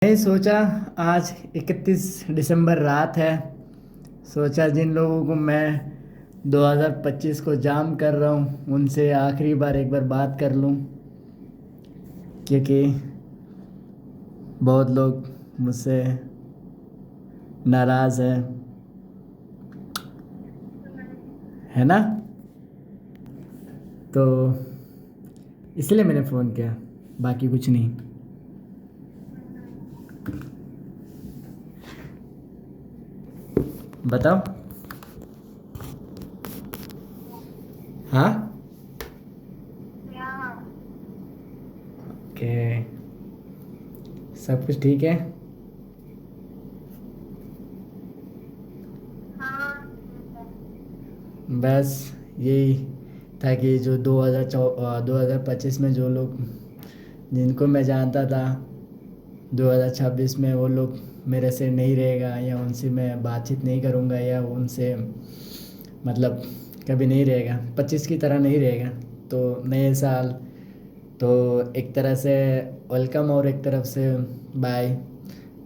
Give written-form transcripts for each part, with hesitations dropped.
मैंने सोचा आज 31 दिसंबर रात है। सोचा जिन लोगों को मैं 2025 को जाम कर रहा हूँ उनसे आखिरी बार एक बार बात कर लूँ, क्योंकि बहुत लोग मुझसे नाराज़ हैं, है ना। तो इसलिए मैंने फ़ोन किया, बाकी कुछ नहीं। बताओ। हाँ, ओके, सब कुछ ठीक है। बस यही था कि जो 2025 में जो लोग जिनको मैं जानता था 2026 में वो लोग मेरे से नहीं रहेगा, या उनसे मैं बातचीत नहीं करूँगा, या उनसे मतलब कभी नहीं रहेगा, 25 की तरह नहीं रहेगा। तो नए साल तो एक तरह से वेलकम और एक तरफ से बाय।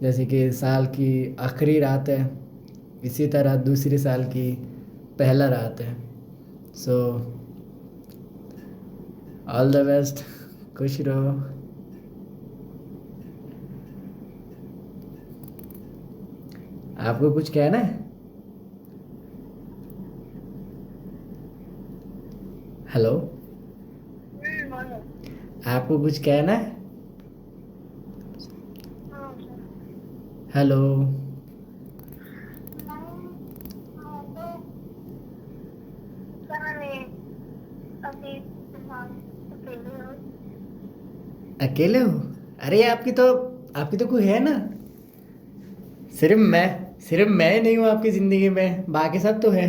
जैसे कि साल की आखिरी रात है, इसी तरह दूसरी साल की पहला रात है। सो ऑल द बेस्ट, खुश रहो। आपको कुछ कहना है? हेलो, आपको कुछ कहना है? हेलो, अकेले हो? अरे आपकी तो कोई है ना। सिर्फ मैं ही नहीं हूँ आपकी ज़िंदगी में, बाकी सब तो है।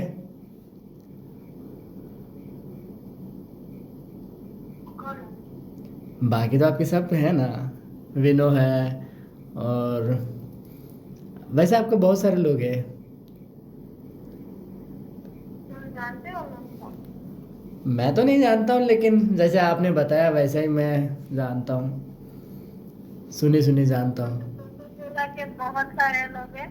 बाकी तो आपके सब है ना, विनो है, और वैसे आपको बहुत सारे लोग हैं। मैं तो नहीं जानता हूँ, लेकिन जैसे आपने बताया वैसे ही मैं जानता हूँ, सुनी सुनी जानता हूँ। बहुत सारे लोग हैं।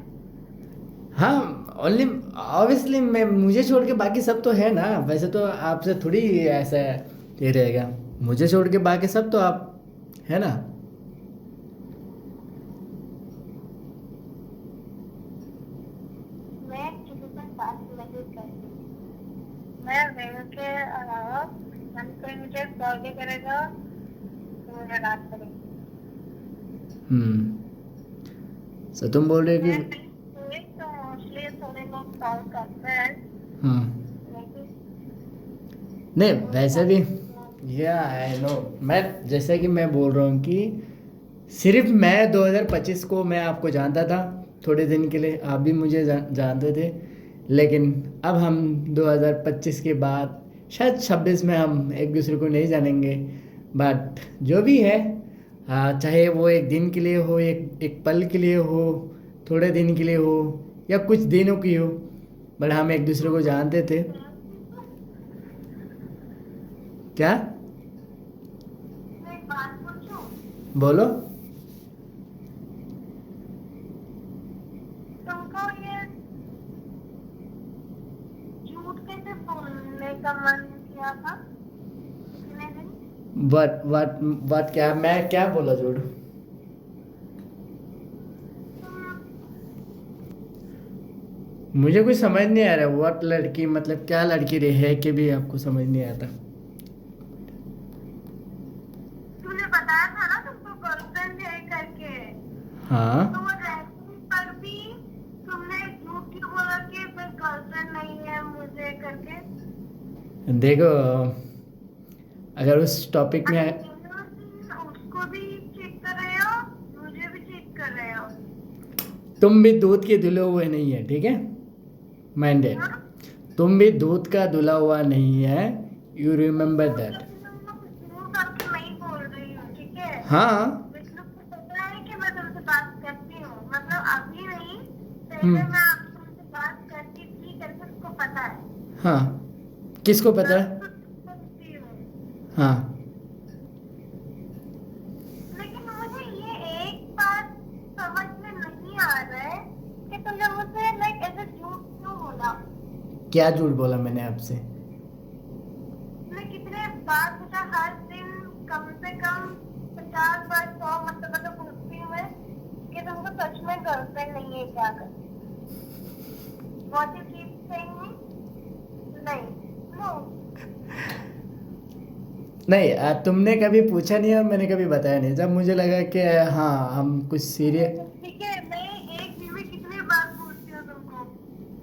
हाँ, ओनली ऑब्वियसली मैं मुझे छोड़ के बाकी सब तो है ना। वैसे तो आपसे थोड़ी ऐसा ये रहेगा, मुझे छोड़ के बाकी सब तो आप है ना। मैं किसी से बात नहीं करती। मैं वेणु के अलावा मन कोई मुझे कॉल भी करेगा तो मुझे बात करेगी। सो तुम बोल रहे हो मैं कि नहीं तो मोस्टली थोड़े लोग कॉल करते हैं, हाँ, लेकिन नहीं मुझे वैसे भी, बात या आई नो, मैं जैसे कि मैं बोल रहा हूँ कि सिर्फ मैं 2025 को मैं आपको जानता था थोड़े दिन के लिए, आप भी मुझे जानते थे। लेकिन अब हम 2025 के बाद शायद 26 में हम एक दूसरे को नहीं जानेंगे। बट जो भी है, चाहे वो एक दिन के लिए हो, एक एक पल के लिए हो, थोड़े दिन के लिए हो, या कुछ दिनों की हो, बट हम एक दूसरे को जानते थे। क्या? मैं एक बात पूछूं? बोलो। तुमको ये झूठ कैसे बोलने का मन किया था इतने दिन? वट क्या, मैं क्या बोला झूठ? तुम मुझे कुछ समझ नहीं आ रहा, व्हाट लड़की मतलब क्या लड़की रही है कि भी आपको समझ नहीं आता। तुमने बताया था ना तुमको गर्लफ्रेंड है करके, तो हाँ, वो रहने पर भी तुमने झूठ क्यों बोला कि मैं गर्लफ्रेंड नहीं है मुझे करके? देखो, अगर उस टॉपिक में उसको भी चेक कर रहे हो, मुझे भी चेक कर रहे हो। तुम भी दूध के धुले हुए नहीं है, ठीक है, माइंडेड। हाँ? तुम भी दूध का धुला हुआ नहीं है, यू रिमेम्बर झूठ दैट। करके मैं झूठ करके नहीं बोल रही हूँ, ठीक है? हाँ। विष्णु को पता है कि मैं तुमसे बात करती हूँ, मतलब अभी नहीं, पहले हम्म। मैं आपसे तुमसे बात करती थी करके उसको पता है। हाँ, किसको पता सब है? कुछ करती हूँ। हाँ। लेकिन मुझे ये एक बात क्या झूठ बोला मैंने आपसे? मैं कितने बार पूछा, हर दिन कम से कम 50 बार 100 मतलब तो पूछती हूँ मैं कि तुमको सच में गर्लफ्रेंड नहीं है क्या कर? What you keep saying me? नहीं, no. नहीं, तुमने कभी पूछा नहीं और मैंने कभी बताया नहीं। जब मुझे लगा कि हाँ हम कुछ सीरियस। ठीक है, मैं एक दिन में कितने बार पूछती हूँ तुमको?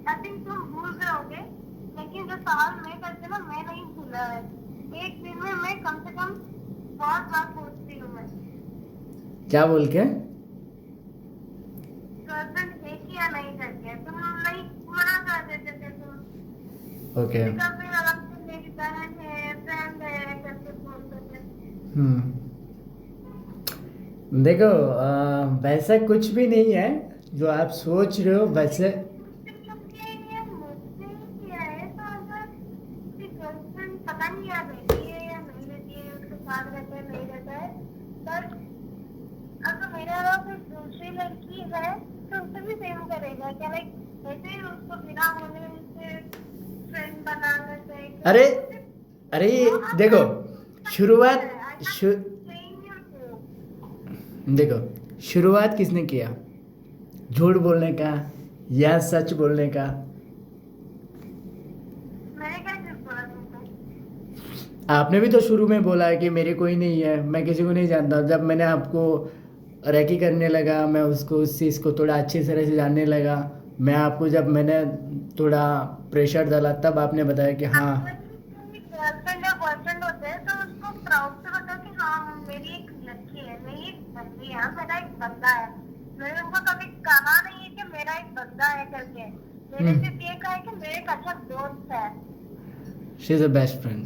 आई थिंक तुम भूल जाओगे, लेकिन जो सवाल मैं करती हूँ ना, मैं नहीं भूला है। एक दिन में मैं कम से कम बहुत बार पूछती हूँ मैं, क्या बोल के? गर्लफ्रेंड है कि या नहीं करके। तुम नहीं, मना कर देते थे तुम। ओके। कभी अलग से मेरी बहन है, फ्रेंड है करके बोलते थे। देखो, वैसा कुछ भी नहीं है जो आप सोच रहे हो वैसे। पता नहीं यार रहती है या नहीं रहती है, उसके साथ रहता है नहीं रहता है, बट अगर मेरे अलावा कोई दूसरी लड़की है तो उससे भी सेम करेगा क्या? लाइक ऐसे ही उसको बिना होने से फ्रेंड बनाना चाहिए? अरे अरे देखो, शुरुआत शु, देखो, शुरुआत किसने किया? झूठ बोलने का या सच बोलने का? मैंने क्या चीज बोला तुमको? आपने भी तो शुरू में बोला है कि मेरे कोई नहीं है, मैं किसी को नहीं जानता। जब मैंने आपको रेकी करने लगा, मैं उसको उस चीज़ को थोड़ा अच्छी तरह से जानने लगा, मैं आपको जब मैंने थोड़ा प्रेशर डाला तब आपने बताया कि हाँ। गर्लफ्रेंड या बॉयफ्रेंड होते हैं तो उसको प्राउड से बताओ कि हाँ मेरी एक लड़की है, मेरी एक बंदी है, मेरा एक बंदा है। मैंने उनको कभी कहा नहीं है कि मेरा एक बंदा है करके। मैंने सिर्फ ये कहा है कि मेरे एक अच्छा दोस्त है। She is a best friend,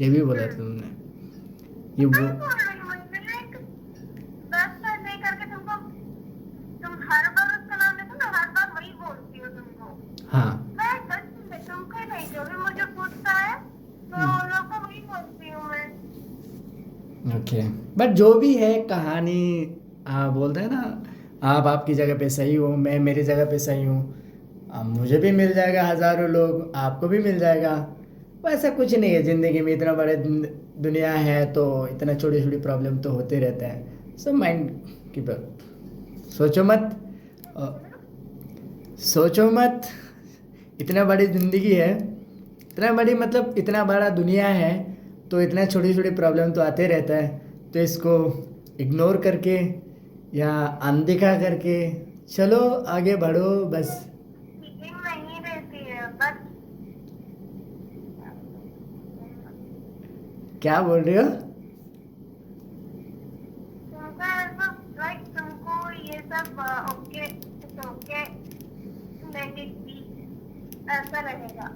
ये भी बोला था तुमने। ये वो मैं बोल रही हूँ, मैंने एक बेस्ट फ्रेंड नहीं करके तुमको, तुम हर बार उसका नाम लेते हो, मैं हर बार वही बोलती हूँ तुमको। हाँ मैं सच में तुमको नहीं, जो भी मुझे पूछता है तो उन लोग को वही बोलती हूँ मैं। ओके, बट जो भी है कहानी, आप बोलते हैं ना, आप आपकी जगह पे सही हो, मैं मेरी जगह पे सही हूँ। अब मुझे भी मिल जाएगा हज़ारों लोग, आपको भी मिल जाएगा। वैसा कुछ नहीं है ज़िंदगी में, इतना बड़े दुनिया है तो इतना छोटी छोटी प्रॉब्लम तो होते रहते हैं। सो माइंड कीप अप, सोचो मत, अ, सोचो मत। इतना बड़ी ज़िंदगी है, इतना बड़ी मतलब इतना बड़ा दुनिया है, तो इतना छोटी छोटी प्रॉब्लम तो आते रहता है। तो इसको इग्नोर करके या अनदेखा करके चलो आगे बढ़ो बस। मीटिंग नहीं रहती है, बट क्या बोल रहे हो? तुमको ऐसा लाइक तुमको ये सब okay okay let it be ऐसा रहेगा,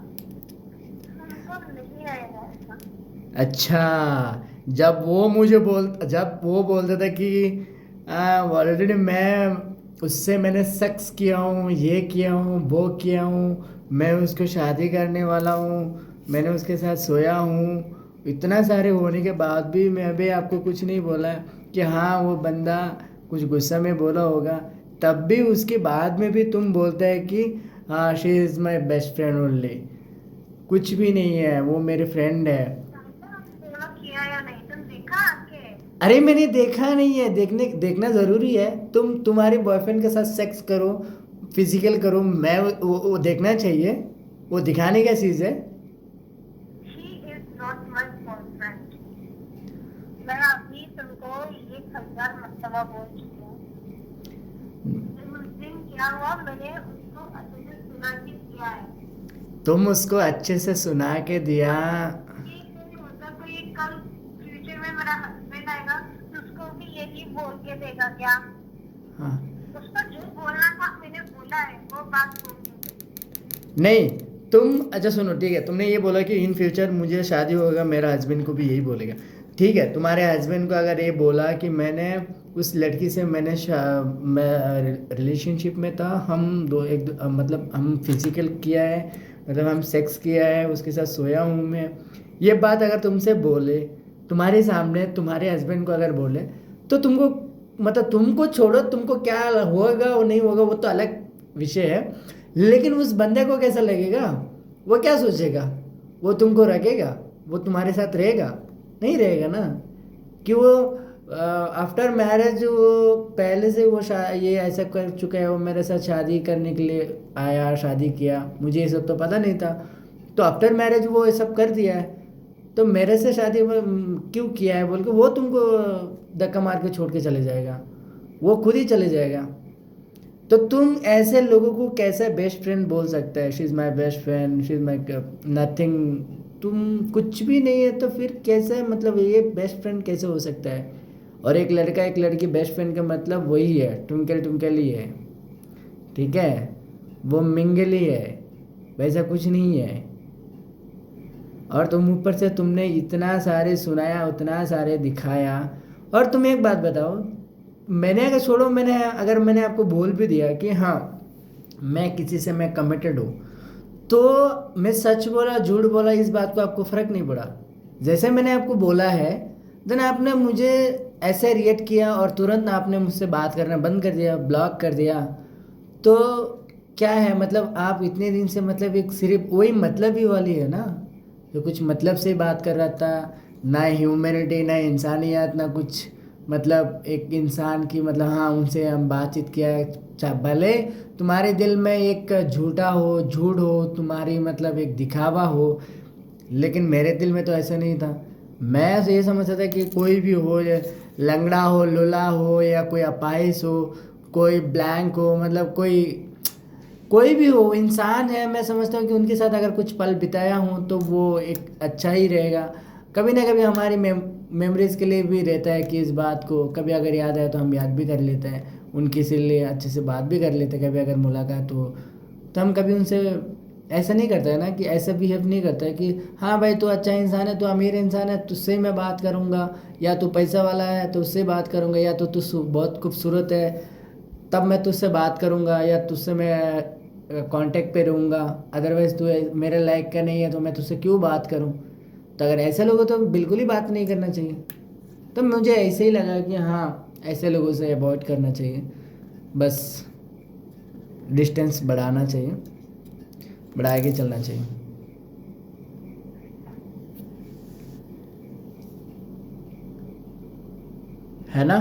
तुमको नहीं रहेगा ऐसा। अच्छा, जब वो बोलता था कि ऑलरेडी मैंने सेक्स किया हूँ, ये किया हूँ, वो किया हूँ, मैं उसको शादी करने वाला हूँ, मैंने उसके साथ सोया हूँ, इतना सारे होने के बाद भी मैं भी आपको कुछ नहीं बोला कि हाँ वो बंदा कुछ गुस्सा में बोला होगा, तब भी उसके बाद में भी तुम बोलते हैं कि हाँ she is my best friend only. कुछ भी नहीं है, वो मेरे फ्रेंड है। फॉलो किया या नहीं तुम देखा आके? अरे मैंने देखा नहीं है, देखना ज़रूरी है। तुम्हारे बॉयफ्रेंड के साथ सेक्स करो, फिजिकल करो, मैं वो देखना चाहिए, वो दिखाने का चीज़ है। She is not my boyfriend. मैं अभी तुमको 1000 मर्तबा बोल चुकी हूँ। उस दिन क्या हुआ, मैंने उसको अच्छे से सुना के दिया है। तुम उसको अच्छे से सुना के दिया। ये कोई होता तो ये कल फ्यूचर में मेरा हस्बैंड आएगा तो उसको भी यही बोल के देगा क्या? हाँ उसको जो बोलना था मैंने बोला है, वो बात बोल के। नहीं, तुम अच्छा सुनो, ठीक है, तुमने ये बोला कि इन फ्यूचर मुझे शादी होगा, मेरा हस्बैंड को भी यही बोलेगा। ठीक है, तुम्हारे हस्बैंड को अगर ये बोला कि मैंने उस लड़की से मैं रिलेशनशिप में था, हम मतलब हम फिजिकल किया है, मतलब हम सेक्स किया है, उसके साथ सोया हूँ मैं, ये बात अगर तुमसे बोले, तुम्हारे सामने तुम्हारे हस्बैंड को अगर बोले, तो तुमको मतलब तुमको छोड़ो, तुमको क्या होगा और नहीं होगा वो तो अलग विषय है। लेकिन उस बंदे को कैसा लगेगा, वो क्या सोचेगा, वो तुमको रखेगा, वो तुम्हारे साथ रहेगा, नहीं रहेगा ना। कि वो आफ्टर मैरिज वो पहले से वो ये ऐसा कर चुका है, वो मेरे साथ शादी करने के लिए आया, शादी किया, मुझे ये सब तो पता नहीं था। तो आफ्टर मैरिज वो ये सब कर दिया है, तो मेरे से शादी क्यों किया है बोल के वो तुमको धक्का मार के छोड़ के चले जाएगा, वो खुद ही चले जाएगा। तो तुम ऐसे लोगों को कैसे बेस्ट फ्रेंड बोल सकते हैं, she is my best friend, she is my nothing. तुम कुछ भी नहीं है तो फिर कैसे, मतलब ये बेस्ट फ्रेंड कैसे हो सकता है। और एक लड़का एक लड़की बेस्ट फ्रेंड का मतलब वही है, ट्विंकल ट्विंकल ही है, ठीक है, वो मिंगल ही है, वैसा कुछ नहीं है। और तुम ऊपर से तुमने इतना सारे सुनाया, उतना सारे दिखाया। और तुम एक बात बताओ, मैंने अगर छोड़ो, मैंने आपको बोल भी दिया कि हाँ मैं किसी से मैं कमिटेड हूँ, तो मैं सच बोला झूठ बोला इस बात को आपको फ़र्क नहीं पड़ा। जैसे मैंने आपको बोला है, देन आपने मुझे ऐसे रिएक्ट किया और तुरंत आपने मुझसे बात करना बंद कर दिया, ब्लॉक कर दिया। तो क्या है, मतलब आप इतने दिन से मतलब एक सिर्फ वही मतलब ही वाली है ना, जो कुछ मतलब से बात कर रहा था, ना ह्यूमैनिटी ना इंसानियत ना कुछ, मतलब एक इंसान की, मतलब हाँ उनसे हम बातचीत किया है। भले तुम्हारे दिल में एक झूठा हो, झूठ हो तुम्हारी, मतलब एक दिखावा हो, लेकिन मेरे दिल में तो ऐसा नहीं था। मैं तो ये समझता था कि कोई भी हो, या लंगड़ा हो, लूला हो, या कोई अपाहिज हो, कोई ब्लैंक हो, मतलब कोई भी हो, इंसान है। मैं समझता हूँ कि उनके साथ अगर कुछ पल बिताया हूँ तो वो एक अच्छा ही रहेगा। कभी ना कभी हमारी मेमोरीज़ के लिए भी रहता है कि इस बात को कभी अगर याद आए तो हम याद भी कर लेते हैं, उनके से लिए अच्छे से बात भी कर लेते हैं। कभी अगर मुलाकात हो तो हम कभी उनसे ऐसा नहीं करते है ना, कि ऐसा बिहेव नहीं करता है कि हाँ भाई तू अच्छा इंसान है, तू अमीर इंसान है, तुझसे मैं बात करूँगा, या तू पैसा वाला है तो उससे बात करूँगा, या तो तू बहुत खूबसूरत है तब मैं तुझसे बात करूँगा, या तुझसे मैं कांटेक्ट पे रहूँगा, अदरवाइज़ तू मेरे लायक का नहीं है तो मैं तुझसे क्यों बात करूँ। तो अगर ऐसे लोगों तो बिल्कुल ही बात नहीं करना चाहिए। तो मुझे ऐसे ही लगा कि हाँ ऐसे लोगों से अवॉइड करना चाहिए, बस डिस्टेंस बढ़ाना चाहिए, बढ़ा के चलना चाहिए, है ना।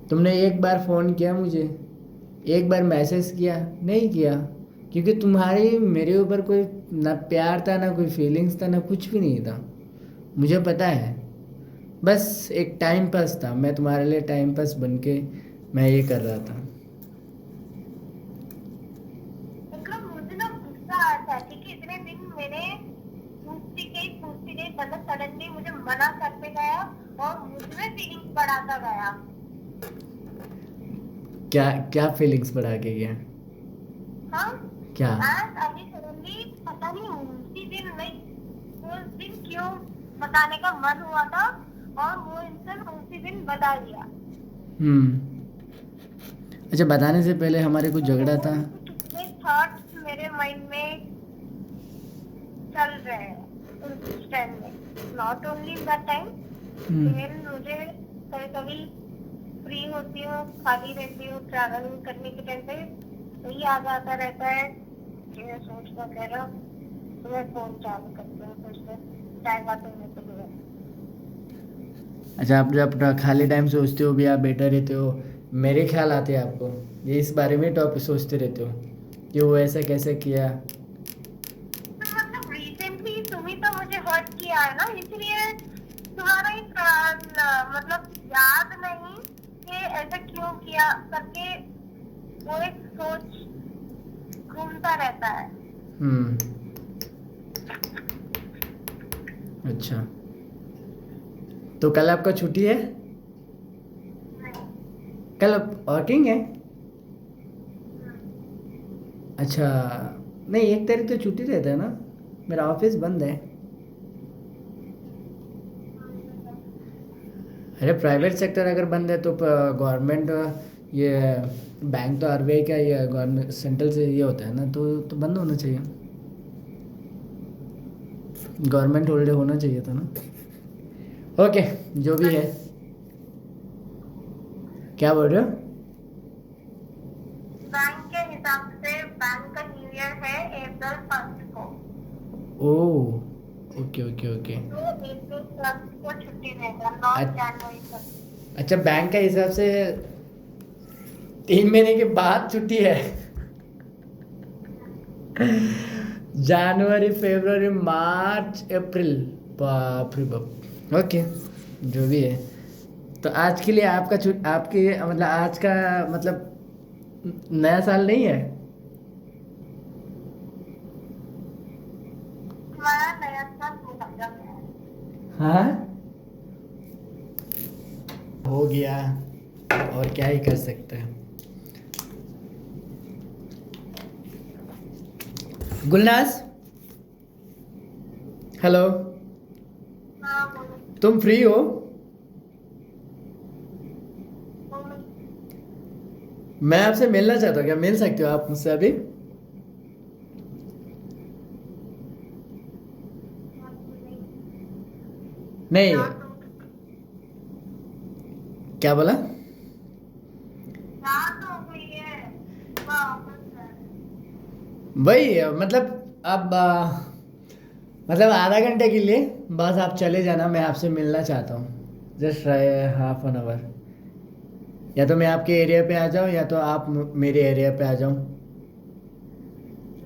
तुमने एक बार फ़ोन किया मुझे, एक बार मैसेज किया, नहीं किया, क्योंकि तुम्हारी मेरे ऊपर कोई ना प्यार था, ना कोई फीलिंग्स था, ना कुछ भी नहीं था, मुझे पता है। बस एक टाइम पास था, मैं तुम्हारे लिए टाइम पास बन के मैं ये कर रहा था। मतलब मुझे ना गुस्सा आया था, ठीक है, इतने दिन मैंने पूछती गई, मतलब सडनली मुझे मना करते गया और मुझमें फीलिंग्स बढ़ाता गया। क्या क्या फीलिंग्स बढ़ा के गया, हाँ, क्या। एंड अभी सडनली पता नहीं उसी दिन नहीं, उस दिन क्यों बताने का मन हुआ था और वो इंसान उसी दिन बता दिया। अच्छा, बताने से पहले हमारे कुछ झगड़ा था। कितने थॉट्स मेरे माइंड में चल रहे हैं उस टाइम में, not only that time, even मुझे कभी कभी फ्री होती हूँ, खाली रहती हूँ, ट्रैवल करने के टाइम पे वही याद आता रहता है कि मैं सोचता कह रहा हूँ, तो मैं फोन चालू करती हूँ, सोचते टाइम आते हुए तो हुए। अच्छा, आप जब अपना खाली टाइम सोचते हो भी आप बैठे रहते हो, मेरे ख्याल आते हैं आपको, ये इस बारे में टॉपिक सोचते रहते हो कि वो ऐसा कैसे किया। तो मतलब रिसेंटली तुम्ही तो मुझे हर्ट किया है ना, इसलिए तुम्हारा ही मतलब याद नहीं कि ऐसा क्यों किया करके वो एक सोच घूमता रहता है। अच्छा, तो कल आपका छुट्टी है, कल वर्किंग है। अच्छा, नहीं 1 तारीख तो छुट्टी रहता है ना, मेरा ऑफिस बंद है। अरे प्राइवेट सेक्टर अगर बंद है तो गवर्नमेंट, ये बैंक तो आरबीआई का, ये गवर्नमेंट सेंट्रल से ये होता है ना, तो बंद होना चाहिए, गवर्नमेंट हॉलीडे होना चाहिए था ना। ओके, जो भी है, क्या बोल रहे हो? बैंक के हिसाब से बैंक का न्यू ईयर है अप्रैल 1 को, ओह, ओके ओके ओके। तो अप्रैल 1 को छुट्टी रहेगा, 9 जनवरी तक। अच्छा, बैंक का हिसाब से 3 महीने के बाद छुट्टी है। जनवरी, फरवरी, मार्च, अप्रैल, बाप रे बाप। ओके, जो भी है। तो आज के लिए आपका आपके मतलब आज का मतलब नया साल नहीं है? हमारा नया साल हो सकता है। हाँ, हो गया, और क्या ही कर सकते हैं। गुलनाज, हेलो, हाँ बोलो। तुम फ्री हो? मैं आपसे मिलना चाहता हूँ, क्या मिल सकते हो आप मुझसे अभी? नहीं, क्या बोला? रात हो गई है, वापस है। वही मतलब अब मतलब आधा घंटे के लिए बस आप चले जाना, मैं आपसे मिलना चाहता हूँ, जस्ट हाफ एन आवर। या तो मैं आपके एरिया पे आ जाऊँ या तो आप मेरे एरिया पे आ जाऊँ।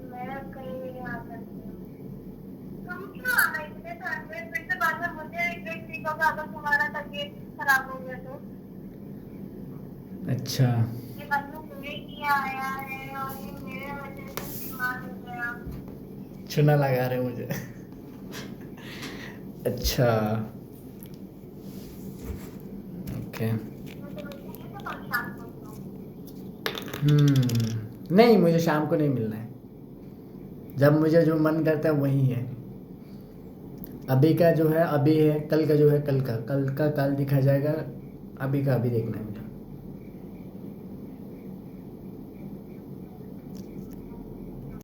मैं कहीं नहीं आ सकती हूँ। तुम क्यों आना इतने टाइम में? फिर से बाद में मुझे एक ठीक होगा अगर तुम्हारा तबीयत खराब हो गया तो। अच्छा, ये बंदू मुझे किया आया है और ये मेरे वजह से बीमार हो गया। चुना लगा रहे मुझे। अच्छा, ओके। मैं तुम्हें कैसे परेशान करता हूँ? नहीं, मुझे शाम को नहीं मिलना है, जब मुझे जो मन करता है वही है। अभी का जो है अभी है, कल का जो है कल का, कल का कल दिखा जाएगा, अभी का अभी देखना है मुझे।